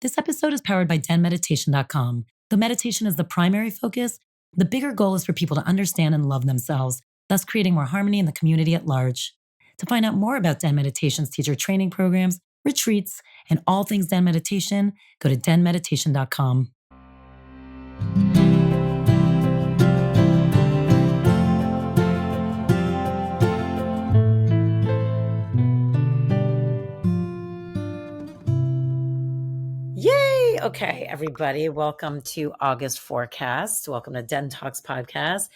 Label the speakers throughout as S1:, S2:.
S1: This episode is powered by denmeditation.com. Though meditation is the primary focus, the bigger goal is for people to understand and love themselves, thus creating more harmony in the community at large. To find out more about Den Meditation's teacher training programs, retreats, and all things Den Meditation, go to denmeditation.com. Yay! Okay, everybody, welcome to August Forecast. Welcome to Den Talks Podcast.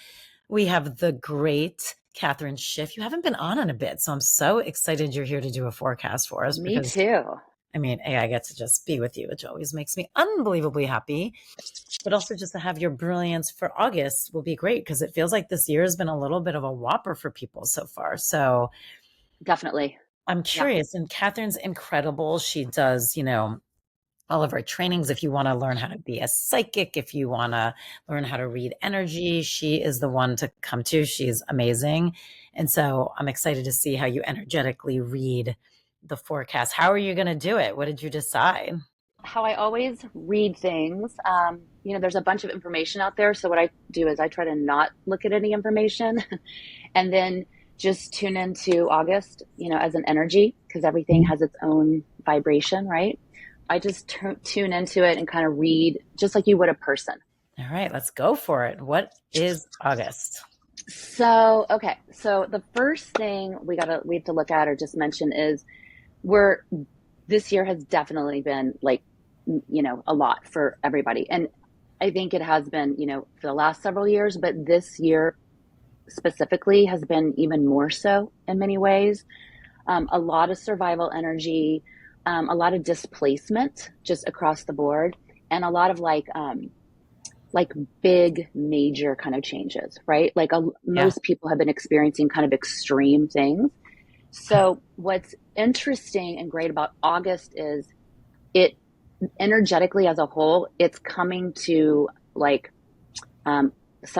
S1: We have the great Kathryn Schiff. You haven't been on in a bit, so I'm so excited you're here to do a forecast for us.
S2: Me too.
S1: I mean, I get to just be with you, which always makes me unbelievably happy. But also just to have your brilliance for August will be great because it feels like this year has been a little bit of a whopper for people so far. So
S2: definitely.
S1: I'm curious. And Kathryn's incredible. She does, all of our trainings. If you want to learn how to be a psychic, if you want to learn how to read energy, she is the one to come to. She's amazing. And so I'm excited to see how you energetically read the forecast. How are you going to do it? What did you decide?
S2: How I always read things, there's a bunch of information out there. So what I do is I try to not look at any information and then just tune into August, as an energy, because everything has its own vibration, right? I just tune into it and kind of read just like you would a person.
S1: All right, let's go for it. What is August?
S2: So the first thing we have to look at or just mention is this year has definitely been a lot for everybody. And I think it has been, for the last several years, but this year specifically has been even more so in many ways. A lot of survival energy, a lot of displacement just across the board, and a lot of big major kind of changes, right? Most people have been experiencing kind of extreme things. So what's interesting and great about August is it energetically as a whole, it's coming to some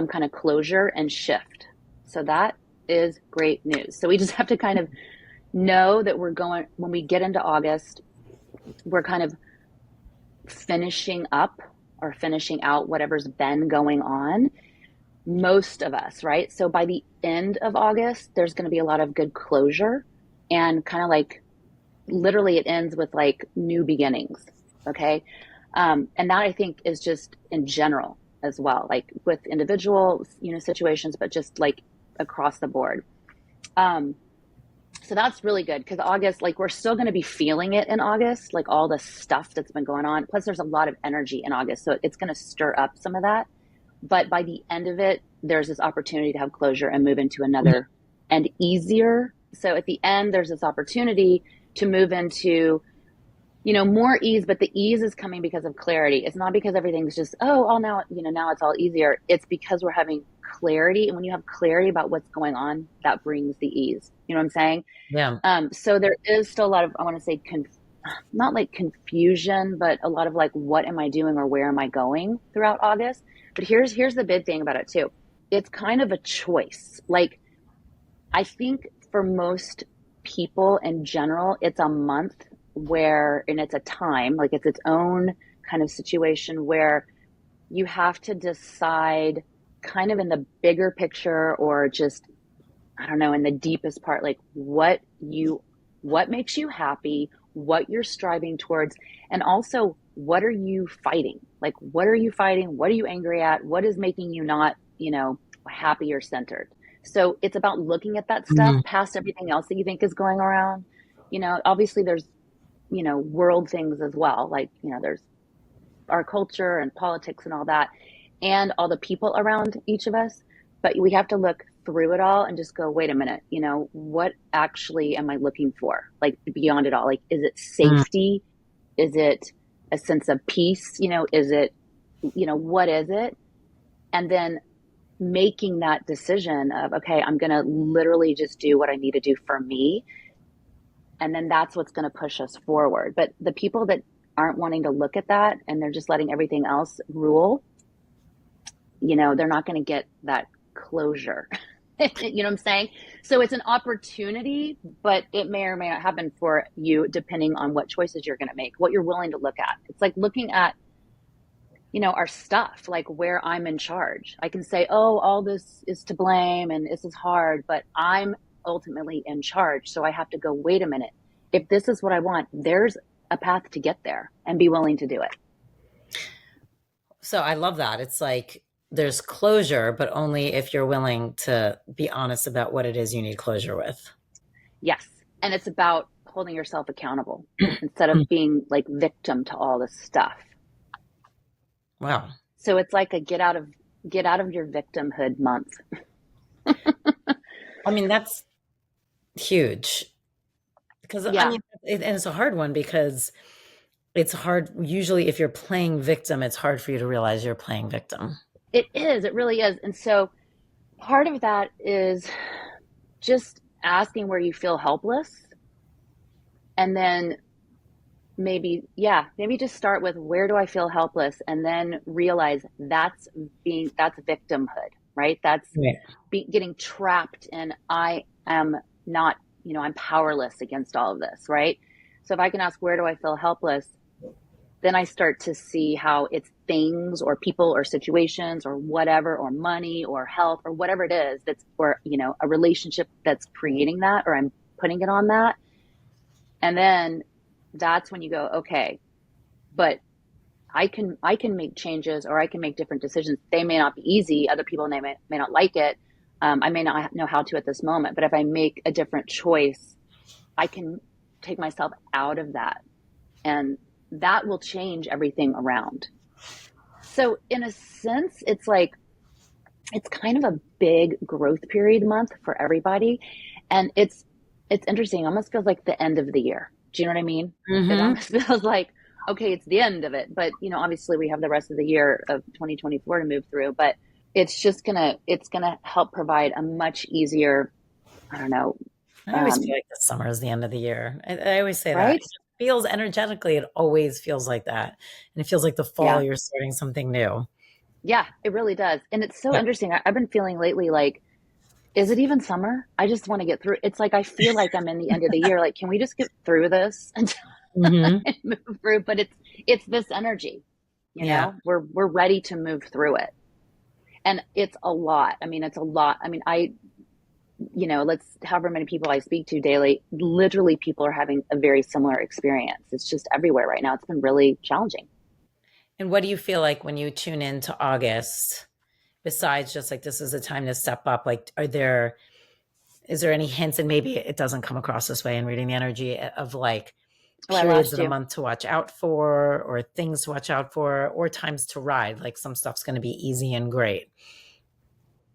S2: kind of closure and shift. So that is great news. So we just have to kind of know that when we get into August, we're kind of finishing up or finishing out whatever's been going on. Most of us, right? So by the end of August, there's going to be a lot of good closure and kind of literally it ends with new beginnings. Okay. And that I think is just in general as well, with individual, situations, but just across the board. So that's really good because August, we're still going to be feeling it in August, all the stuff that's been going on. Plus there's a lot of energy in August. So it's going to stir up some of that. But by the end of it, there's this opportunity to have closure and move into another and easier. So at the end, there's this opportunity to move into, more ease, but the ease is coming because of clarity. It's not because everything's just, now it's all easier. It's because we're having clarity. And when you have clarity about what's going on, that brings the ease. You know what I'm saying?
S1: Yeah.
S2: So there is still a lot of, I want to say, not confusion, but a lot of what am I doing or where am I going throughout August? But here's the big thing about it too. It's kind of a choice. I think for most people in general, it's a month and it's a time, it's its own kind of situation where you have to decide kind of in the bigger picture or just, I don't know, in the deepest part, what makes you happy, what you're striving towards, and also what are you fighting? What are you fighting? What are you angry at? What is making you not, happy or centered? So it's about looking at that stuff past everything else that you think is going around. Obviously there's, world things as well. There's our culture and politics and all that, and all the people around each of us. But we have to look through it all and just go, wait a minute, what actually am I looking for? Beyond it all, is it safety? Is it a sense of peace? Is it, what is it? And then making that decision of, okay, I'm going to literally just do what I need to do for me. And then that's what's going to push us forward. But the people that aren't wanting to look at that and they're just letting everything else rule, they're not going to get that closure. You know what I'm saying? So it's an opportunity, but it may or may not happen for you depending on what choices you're going to make, what you're willing to look at. It's like looking at, our stuff, like where I'm in charge. I can say, oh, all this is to blame and this is hard, but I'm ultimately in charge. So I have to go, wait a minute. If this is what I want, there's a path to get there and be willing to do it.
S1: So I love that. It's like there's closure, but only if you're willing to be honest about what it is you need closure with.
S2: Yes. And it's about holding yourself accountable instead of being like victim to all this stuff.
S1: Wow.
S2: So it's like a get out of your victimhood month.
S1: I mean, that's huge because I
S2: Yeah,
S1: mean, and it's a hard one because it's hard. Usually, if you're playing victim, it's hard for you to realize you're playing victim.
S2: it is. It really is. And so part of that is just asking where you feel helpless, and then maybe just start with where do I feel helpless, and then realize that's victimhood, right? That's
S1: Right.
S2: getting trapped in I am not, I'm powerless against all of this, right? So if I can ask where do I feel helpless, then I start to see how it's things or people or situations or whatever, or money or health or whatever it is that's, or, a relationship that's creating that, or I'm putting it on that. And then that's when you go, okay, but I can make changes, or I can make different decisions. They may not be easy. Other people may not like it. I may not know how to at this moment, but if I make a different choice, I can take myself out of that, and that will change everything around. So in a sense, it's like, it's kind of a big growth period month for everybody. And it's interesting. It almost feels like the end of the year. Do you know what I mean? It
S1: Mm-hmm.
S2: almost feels like, okay, it's the end of it. But, obviously we have the rest of the year of 2024 to move through, but it's gonna help provide a much easier, I don't know,
S1: I always feel
S2: um,
S1: like the summer is the end of the year. I always say that.
S2: right?
S1: It feels energetically, it always feels like that. And it feels like the fall,
S2: Yeah.
S1: you're starting something new.
S2: Yeah, it really does. And it's so
S1: Yeah.
S2: interesting. I've been feeling lately like, is it even summer? I just want to get through. It's like I feel like I'm in the end of the year. Like, can we just get through this and
S1: Hmm.
S2: move through? But it's this energy,
S1: Yeah.
S2: We're ready to move through it. And it's a lot. I mean, it's a lot. I mean, let's however many people I speak to daily, literally people are having a very similar experience. It's just everywhere right now. It's been really challenging.
S1: And what do you feel like when you tune into August, besides just like this is a time to step up? Like, is there any hints, and maybe it doesn't come across this way in reading the energy of like
S2: Oh, I
S1: periods
S2: lost
S1: of the
S2: you.
S1: month to watch out for, or things to watch out for, or times to ride? Like some stuff's going to be easy and great.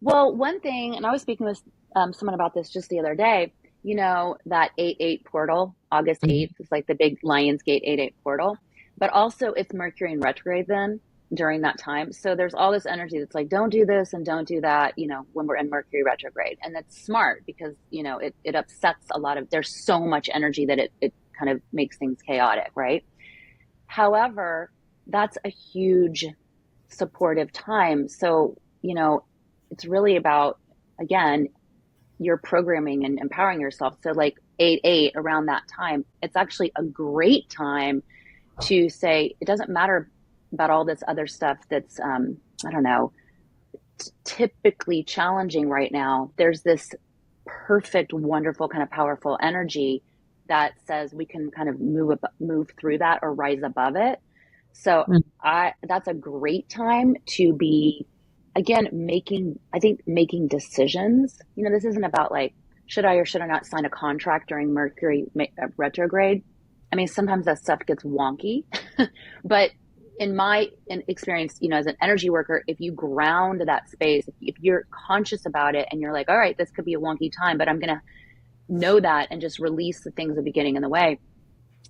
S2: Well, one thing, and I was speaking with someone about this just the other day, that 8-8 portal, August
S1: Mhm.
S2: 8th is like the big Lionsgate 8-8 portal, but also it's Mercury in retrograde then during that time. So there's all this energy that's like, don't do this and don't do that, when we're in Mercury retrograde. And that's smart because, it upsets a lot of, there's so much energy that it kind of makes things chaotic, right? However, that's a huge supportive time. So, it's really about, again, your programming and empowering yourself. So, like 8-8 around that time, it's actually a great time to say, it doesn't matter about all this other stuff that's, I don't know, typically challenging right now. There's this perfect, wonderful, kind of powerful energy that says we can kind of move through that or rise above it. So
S1: Mm.
S2: that's a great time to be, again, making decisions. This isn't about like, should I or should I not sign a contract during Mercury retrograde? I mean, sometimes that stuff gets wonky, but in experience, as an energy worker, if you ground that space, if you're conscious about it and you're like, all right, this could be a wonky time, but I'm going to know that and just release the things that are getting in the way,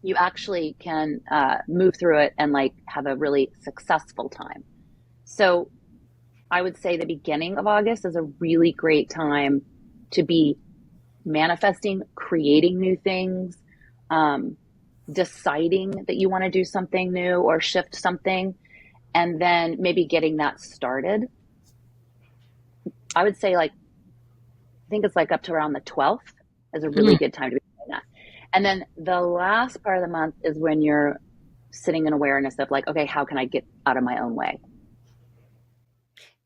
S2: you actually can move through it and like have a really successful time. So I would say the beginning of August is a really great time to be manifesting, creating new things, deciding that you want to do something new or shift something, and then maybe getting that started. I would say like I think it's like up to around the 12th is a really
S1: Mm.
S2: good time to be doing that. And then the last part of the month is when you're sitting in awareness of like, okay, how can I get out of my own way?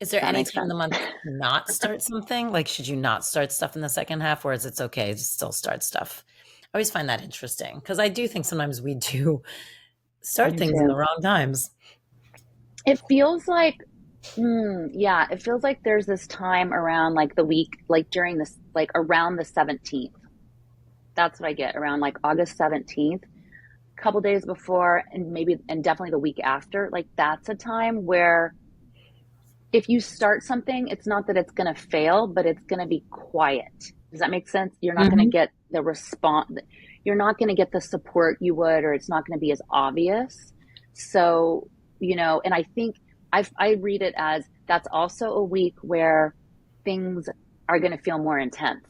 S1: Is there
S2: That
S1: any
S2: makes
S1: time of the
S2: sense.
S1: month to not start something? Like, should you not start stuff in the second half, or is it okay to still start stuff? I always find that interesting because I do think sometimes we do
S2: I
S1: start
S2: do
S1: things in the
S2: too.
S1: wrong times.
S2: It feels like, yeah, it feels like there's this time around like the week, like during this, like around the 17th. That's what I get around like August 17th, a couple days before, and maybe, and definitely the week after. Like that's a time where if you start something, it's not that it's going to fail, but it's going to be quiet. Does that make sense? You're not going to
S1: Mhm.
S2: get the response. You're not going to get the support you would, or it's not going to be as obvious. So, and I think I read it as that's also a week where things are going to feel more intense.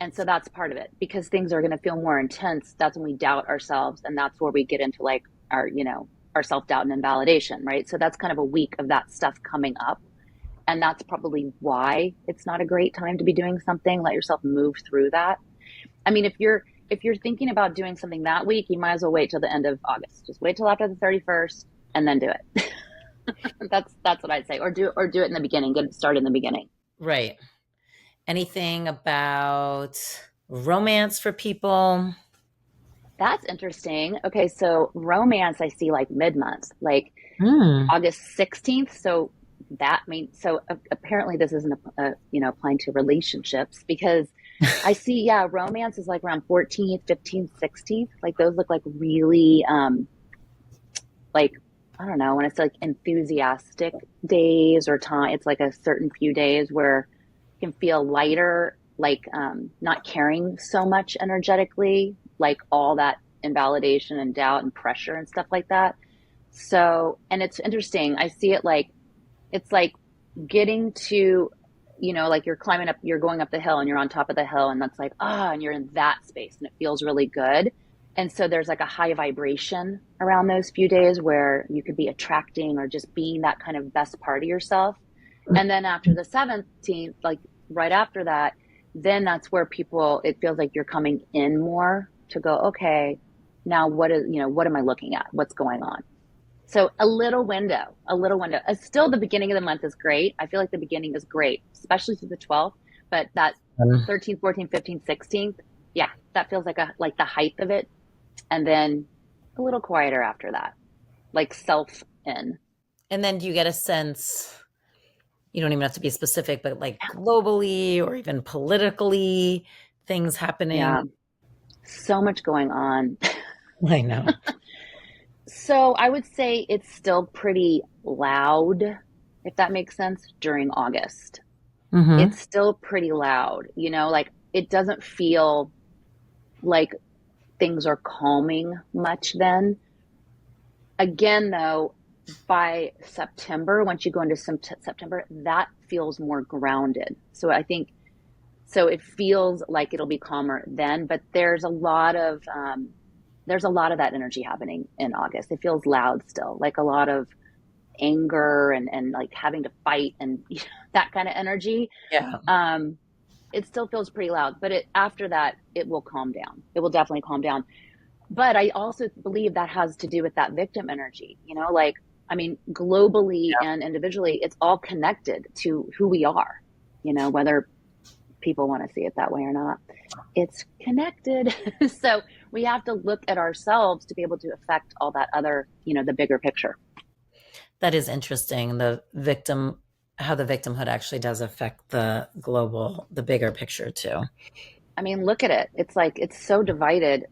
S2: And so that's part of it because things are going to feel more intense. That's when we doubt ourselves. And that's where we get into like our self doubt and invalidation, right? So that's kind of a week of that stuff coming up, and that's probably why it's not a great time to be doing something. Let yourself move through that. I mean, if you're thinking about doing something that week, you might as well wait till the end of August. Just wait till after the 31st and then do it. That's what I'd say. Or do it in the beginning. Get it started in the beginning.
S1: Right. Anything about romance for people?
S2: That's interesting. Okay, so romance I see like mid-month, like
S1: Mm.
S2: August 16th. So that means so apparently this isn't applying to relationships because I see, yeah, romance is like around 14th, 15th, 16th. Like those look like really like I don't know, when it's like enthusiastic days or time, it's like a certain few days where you can feel lighter, like not caring so much energetically, like all that invalidation and doubt and pressure and stuff like that. So, and it's interesting. I see it like it's like getting to, like you're climbing up, you're going up the hill and you're on top of the hill, and that's like, and you're in that space and it feels really good. And so there's like a high vibration around those few days where you could be attracting or just being that kind of best part of yourself. And then after the 17th, like right after that, then that's where it feels like you're coming in more to go, okay, now what am I looking at? What's going on? So a little window, a little window. Still, the beginning of the month is great. I feel like the beginning is great, especially through the 12th. But that
S1: Um,
S2: 13th, 14th, 15th, 16th, yeah, that feels like the height of it. And then a little quieter after that, like self in.
S1: and then do you get a sense, you don't even have to be specific, but like globally or even politically, things happening?
S2: Yeah, so much going on.
S1: I know.
S2: So I would say it's still pretty loud, if that makes sense, during August.
S1: Hmm.
S2: It's still pretty loud, like it doesn't feel like things are calming much then. Again, though, by September, once you go into September, that feels more grounded. So I think so. It feels like it'll be calmer then, but there's a lot of that energy happening in August. It feels loud still, like a lot of anger and like having to fight and that kind of energy.
S1: Yeah.
S2: Um, it still feels pretty loud, but after that, it will calm down. It will definitely calm down. But I also believe that has to do with that victim energy, like, I mean, globally and individually, it's all connected to who we are, whether people want to see it that way or not. It's connected. So we have to look at ourselves to be able to affect all that other, the bigger picture.
S1: That is interesting. How the victimhood actually does affect the bigger picture too.
S2: I mean, look at it. It's like it's so divided,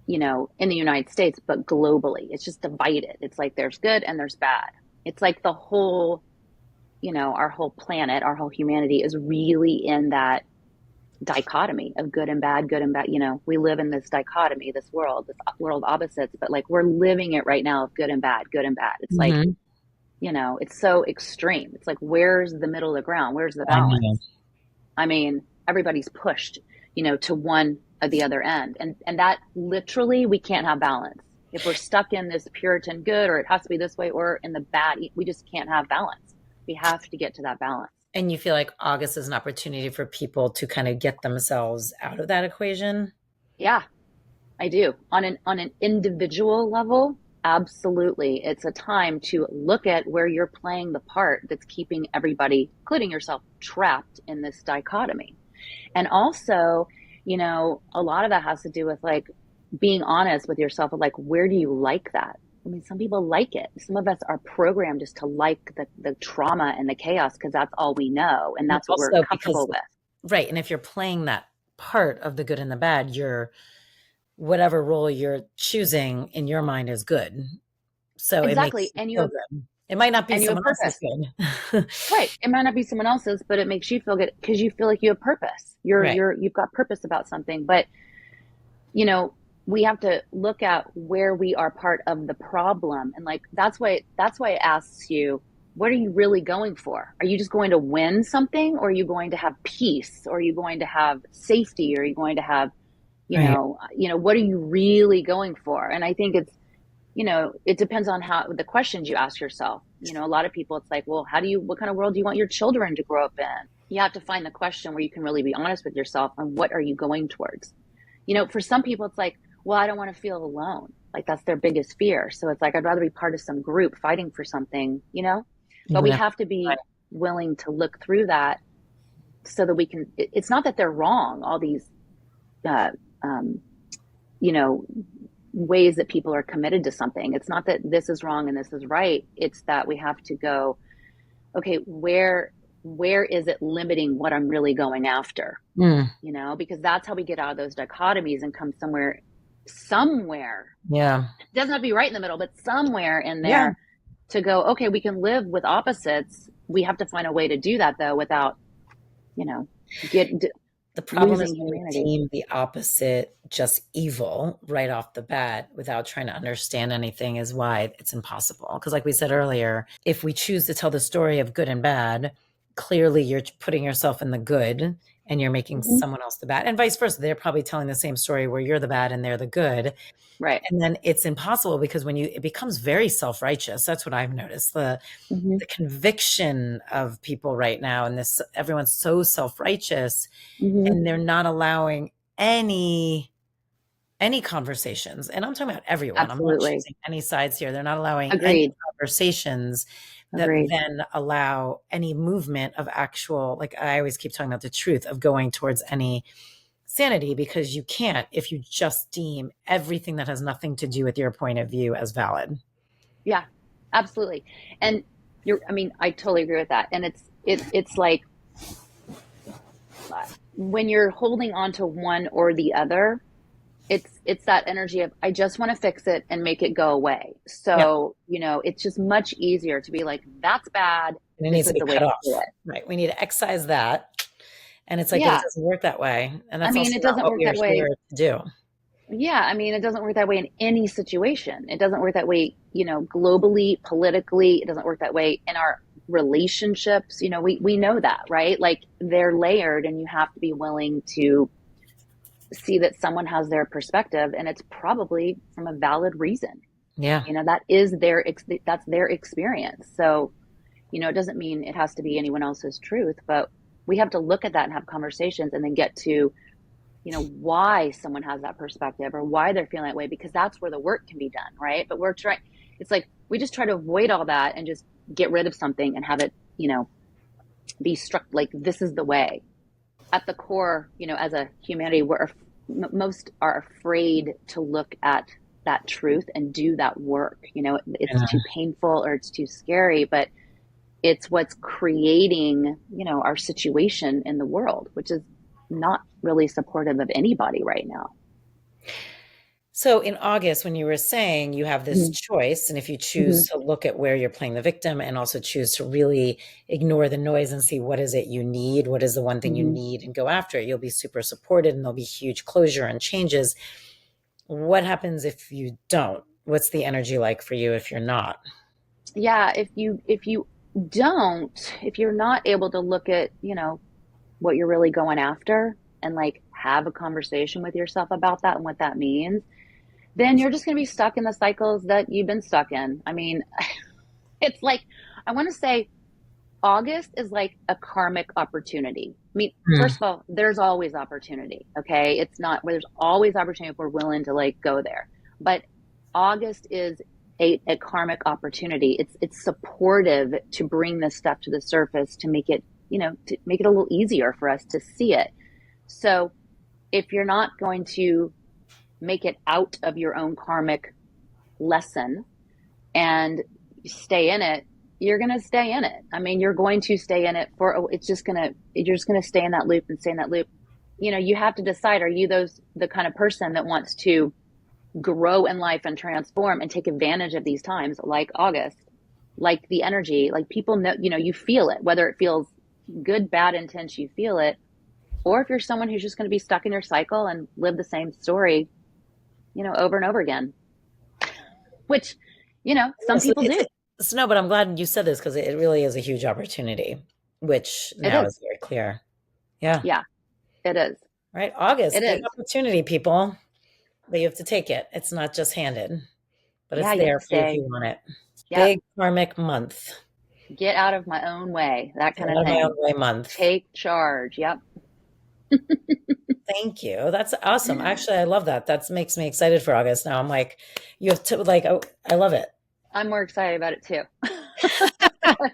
S2: in the United States, but globally, it's just divided. It's like there's good and there's bad. It's like the whole, our whole planet, our whole humanity is really in that dichotomy of good and bad, good and bad. We live in this dichotomy, this world opposites, but like we're living it right now of good and bad, good and bad. It's like,
S1: Hmm.
S2: it's so extreme. It's like, where's the middle of the ground? Where's the
S1: I know.
S2: balance? I mean, everybody's pushed, to one or the other end. And that literally, we can't have balance. If we're stuck in this Puritan good, or it has to be this way, or in the bad, we just can't have balance. We have to get to that balance.
S1: And you feel like August is an opportunity for people to kind of get themselves out of that equation?
S2: Yeah, I do. On an individual level, absolutely. It's a time to look at where you're playing the part that's keeping everybody, including yourself, trapped in this dichotomy. And also, a lot of that has to do with like being honest with yourself of like, where do you like that? I mean, some people like it. Some of us are programmed just to like the trauma and the chaos because that's all we know and
S1: And
S2: that's what we're
S1: also
S2: comfortable
S1: because,
S2: with.
S1: right. And if you're playing that part of the good and the bad, you're, whatever role you're choosing in your mind is good. So it makes
S2: Exactly.
S1: you feel good. It might not be
S2: And you have
S1: someone else's
S2: purpose.
S1: good.
S2: Right. It might not be someone else's, but it makes you feel good because you feel like you have purpose.
S1: Right.
S2: You've got purpose about something. But, you know, we have to look at where we are part of the problem. And like that's why it asks you, what are you really going for? Are you just going to win something, or are you going to have peace? Or are you going to have safety? Or are you going to have,
S1: Right.
S2: what are you really going for? And I think it depends on how the questions you ask yourself. A lot of people, it's like, well, what kind of world do you want your children to grow up in? You have to find the question where you can really be honest with yourself on what are you going towards. For some people, it's like, well, I don't want to feel alone. Like that's their biggest fear. So it's like, I'd rather be part of some group fighting for something. But
S1: Even
S2: we
S1: if,
S2: have to be willing to look through that so that we can, it's not that they're wrong, all these, uh, um, you know, ways that people are committed to something. It's not that this is wrong and this is right. It's that we have to go, okay, where is it limiting what I'm really going after?
S1: mm,
S2: Because that's how we get out of those dichotomies and come somewhere.
S1: yeah.
S2: It doesn't have to be right in the middle, but somewhere in
S1: Yeah.
S2: there to go, okay, we can live with opposites. We have to find a way to do that though, without, you know, get
S1: The problem is
S2: losing
S1: when we
S2: humanity.
S1: deem the opposite just evil right off the bat without trying to understand anything is why it's impossible. Because, like we said earlier, if we choose to tell the story of good and bad, clearly you're putting yourself in the good and you're making
S2: Mm-hmm.
S1: someone else the bad, and vice versa. They're probably telling the same story where you're the bad and they're the good.
S2: Right.
S1: And then it's impossible because it becomes very self-righteous. That's what I've noticed.
S2: Mm-hmm.
S1: The conviction of people right now, and this everyone's so self-righteous,
S2: Mm-hmm.
S1: and they're not allowing any conversations. And I'm talking about everyone. I'm not
S2: Absolutely.
S1: choosing any sides here. They're not allowing any
S2: Agreed.
S1: conversations that
S2: Agreed.
S1: then allow any movement of actual, like I always keep talking about, the truth of going towards any sanity, because you can't if you just deem everything that has nothing to do with your point of view as valid.
S2: Yeah, absolutely. And I totally agree with that. And it's like when you're holding on to one or the other, it's that energy of I just want to fix it and make it go away.
S1: Yep.
S2: So, it's just much easier to be like, that's bad.
S1: And it
S2: This
S1: needs to
S2: is
S1: be
S2: the way
S1: cut
S2: to
S1: off.
S2: do it.
S1: Right. We need to excise that. And it's like, but it
S2: Yeah.
S1: doesn't work that way. And
S2: I
S1: that's
S2: mean,
S1: also
S2: it
S1: not
S2: doesn't
S1: what
S2: work
S1: we are
S2: that way.
S1: here to do.
S2: Yeah. I mean, it doesn't work that way in any situation. It doesn't work that way, globally, politically. It doesn't work that way in our relationships. We know that, right? Like they're layered and you have to be willing to see that someone has their perspective and it's probably from a valid reason.
S1: Yeah.
S2: That's their experience. So, it doesn't mean it has to be anyone else's truth, but we have to look at that and have conversations and then get to, why someone has that perspective or why they're feeling that way, because that's where the work can be done. Right. But it's like, we just try to avoid all that and just get rid of something and have it, be struck like this is the way. At the core, as a humanity, most are afraid to look at that truth and do that work. It's
S1: Yeah.
S2: too painful or it's too scary, but it's what's creating, our situation in the world, which is not really supportive of anybody right now.
S1: So in August, when you were saying you have this
S2: Mm-hmm.
S1: choice, and if you
S2: Mm-hmm.
S1: choose to look at where you're playing the victim and also choose to really ignore the noise and see what is it you need, what is the one thing you
S2: Mm-hmm.
S1: need, and go after it, you'll be super supported and there'll be huge closure and changes. What happens if you don't? What's the energy like for you if you're not?
S2: Yeah, if you're not able to look at, what you're really going after and like have a conversation with yourself about that and what that means, then you're just going to be stuck in the cycles that you've been stuck in. I mean, it's like, I want to say August is like a karmic opportunity. I mean,
S1: Mm.
S2: first of all, there's always opportunity. Okay. It's not where there's always opportunity if we're willing to like go there. But August is a karmic opportunity. It's supportive to bring this stuff to the surface to make it, to make it a little easier for us to see it. So if you're not going to make it out of your own karmic lesson and stay in it, you're going to stay in it. I mean, you're going to stay in it you're just going to stay in that loop and stay in that loop. You have to decide, are you the kind of person that wants to grow in life and transform and take advantage of these times like August, like the energy, like people know, you feel it, whether it feels good, bad, intense, you feel it. Or if you're someone who's just going to be stuck in your cycle and live the same story, over and over again, which, some
S1: So
S2: people do.
S1: no, but I'm glad you said this because it really is a huge opportunity, which
S2: It
S1: now
S2: is.
S1: is very clear. Yeah.
S2: Yeah, it is.
S1: Right.
S2: It
S1: August, big
S2: is.
S1: opportunity, people, but you have to take it. It's not just handed, but
S2: Yeah,
S1: it's
S2: you have
S1: there
S2: to
S1: for you if
S2: say,
S1: you want it.
S2: yeah,
S1: Big karmic month.
S2: get out of my own way, that
S1: Get
S2: kind of
S1: out of my own
S2: thing.
S1: way month.
S2: Take charge. Yep.
S1: Thank you. That's awesome. Actually, I love that. That makes me excited for August. Now I'm like, you have to like, oh, I love it.
S2: I'm more excited about it too.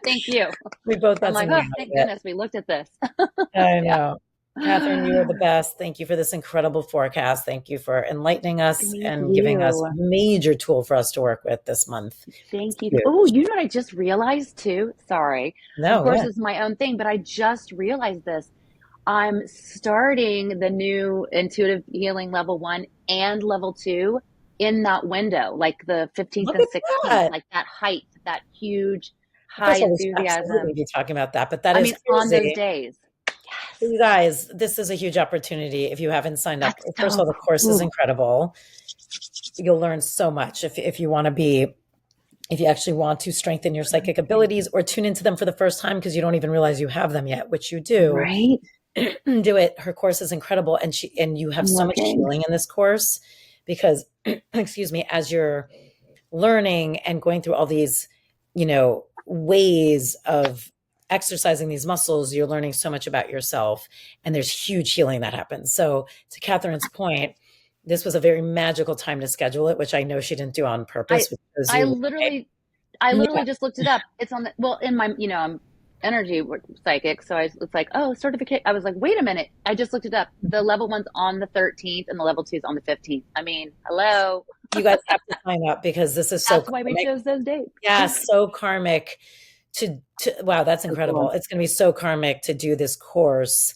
S2: Thank you.
S1: We both
S2: I'm
S1: got
S2: like,
S1: something
S2: oh,
S1: out of
S2: thank
S1: it.
S2: goodness we looked at this.
S1: I
S2: Yeah.
S1: know. Kathryn, you are the best. Thank you for this incredible forecast. Thank you for enlightening us
S2: Thank
S1: and giving us
S2: you.
S1: major tool for us to work with this month.
S2: Thank you. Oh,
S1: Huge.
S2: you know what I just realized too? Sorry. Of
S1: No,
S2: course,
S1: yeah.
S2: it's my own thing, but I just realized this. I'm starting the new intuitive healing level 1 and level 2 in that window, like the 15th
S1: Look
S2: and
S1: at
S2: 16th,
S1: that.
S2: like that height, that huge
S1: Of
S2: high
S1: course, I will absolutely
S2: enthusiasm.
S1: be talking about that, but that
S2: I
S1: is
S2: mean, on those
S1: crazy.
S2: days.
S1: So
S2: Yes.
S1: you guys, this is a huge opportunity. If you haven't signed up,
S2: That's
S1: first of
S2: so
S1: all, the course is
S2: cool.
S1: incredible. You'll learn so much if you want to be, if you actually want to strengthen your psychic abilities or tune into them for the first time because you don't even realize you have them yet, which you do.
S2: Right?
S1: Do it. Her course is incredible, and you have
S2: I'm
S1: so much
S2: looking.
S1: healing in this course because, excuse me, as you're learning and going through all these, ways of exercising these muscles, you're learning so much about yourself, and there's huge healing that happens. So, to Kathryn's point, this was a very magical time to schedule it, which I know she didn't do on
S2: I
S1: purpose, which was
S2: I
S1: you.
S2: literally I
S1: Yeah.
S2: literally just looked it up. It's on the well in my I'm energy psychic, so it's like, oh, certificate. I was like, wait a minute, I just looked it up. The level one's on the 13th and the level two's on the 15th. I mean, hello.
S1: You guys have to sign up because this is so
S2: That's why we
S1: karmic.
S2: chose those dates.
S1: Yeah, so karmic to wow, that's
S2: So
S1: incredible.
S2: cool.
S1: It's going to be so karmic to do this course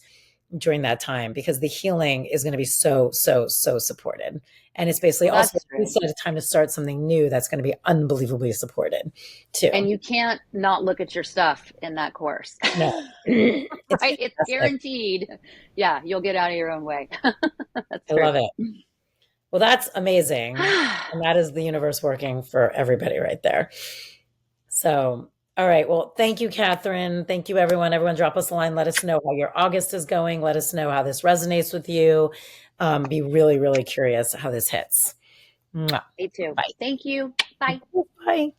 S1: during that time because the healing is going to be so supported. And it's basically
S2: Well,
S1: also
S2: that's true.
S1: a time to start something new that's going to be unbelievably supported too.
S2: And you can't not look at your stuff in that course.
S1: No. It's
S2: Right? It's
S1: fantastic.
S2: guaranteed. Yeah, you'll get out of your own way. That's
S1: I
S2: true.
S1: love it. Well, that's amazing. And that is the universe working for everybody right there. So, all right. Well, thank you, Kathryn. Thank you, everyone. Everyone, drop us a line. Let us know how your August is going. Let us know how this resonates with you. Be really, really curious how this hits. Mwah.
S2: Me too.
S1: Bye.
S2: Thank you. Bye.
S1: Bye.